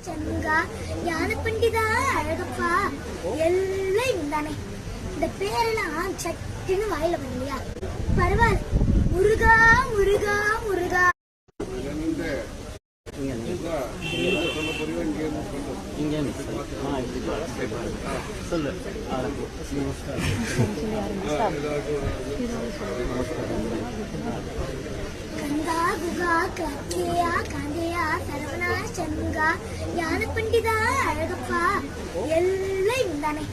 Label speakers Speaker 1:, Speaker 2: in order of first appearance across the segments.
Speaker 1: சண்முகா, ஞான பண்டிதா, அழகப்பா எல்லாம் இவன்தானே. இந்த பேரெல்லாம் சட்டுன்னு வாயில வரலையா? பரவாயில்ல. முருகா முருகா முருகா. கந்தா குகா கக்கேயா காந்தேயா சரவணா சண்முகா, ஞான பண்டிதா, அழகப்பா எல்லாம் இவன்தானே.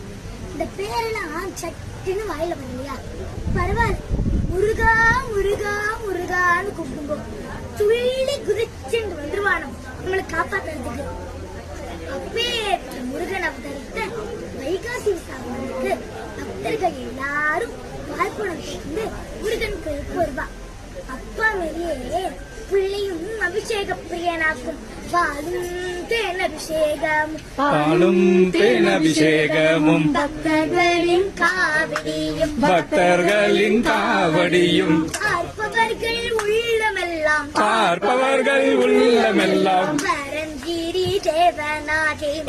Speaker 1: இந்த பேரெல்லாம் சட்டுன்னு வாயில வரலையா? பரவாயில்ல. முருகா முருகா முருகான்னு கூப்பிடும்போது துள்ளி குதிச்சு வந்துருவானோ நம்மளை காப்பாத்துறதுக்கு. அப்பே முருகன் அவதரித்த வைகாசி விசாகத்துக்கு பக்தர்கள் எல்லாரும் வாய்ப்புணம் வந்து முருகன் கோயிலுக்கு வருவா. அப்பா வெளியே பிள்ளையும் அபிஷேக பிரியனாக்கும் பாலும் தேனபிஷேகமும் பக்தர்களின் காவடியும் பார்ப்பவர்கள் உள்ளமெல்லாம்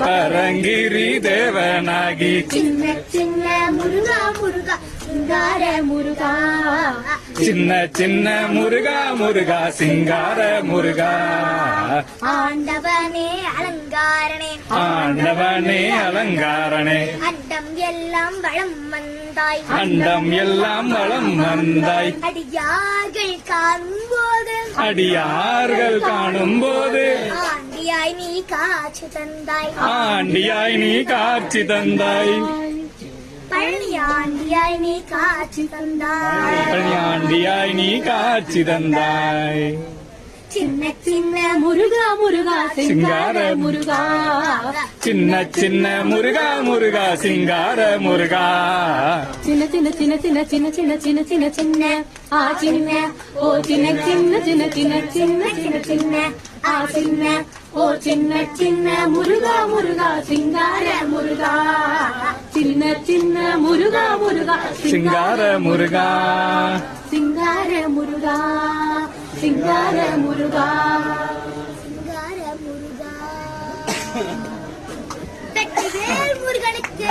Speaker 1: பரங்கிரி தேவனாகி சின்ன சின்ன முருகா முருகா சிங்கார முருகா, சின்ன சின்ன முருகா முருகா சிங்கார முருகா. ஆண்டவனே அலங்காரனே ஆண்டவனே அலங்காரனே, அண்டம் எல்லாம் வளம் வந்தாய் அண்டம் எல்லாம் வளம் வந்தாய். அடியார்கள் காணும்போது ஆண்டியாய் நீ காட்சி தந்தாய் ஆண்டியாய் நீ காட்சி தந்தாய். பழனியாண்டியாய் நீ காட்சி தந்தாய் பழனியாண்டியாய் நீ காட்சி தந்தாய். சின்ன சின்ன முருகா முருகா சிங்கார முருகா, சின்ன சின்ன முருகா முருகா சிங்கார முருகா. சின்ன சின்ன சின்ன சின்ன சின்ன சின்ன சின்ன சின்ன சின்ன ஆ சின்ன ஓ சின்ன சின்ன சின்ன சின்ன சின்ன சின்ன சின்ன ஆ சின்ன ஓ சின்ன சின்ன முருகா முருகா சிங்கார முருகா, சின்ன சின்ன முருகா முருகா சிங்கார முருகா. சிங்கார முருகா சிங்கார முருகா சிங்கார முருகா. முருகனுக்கு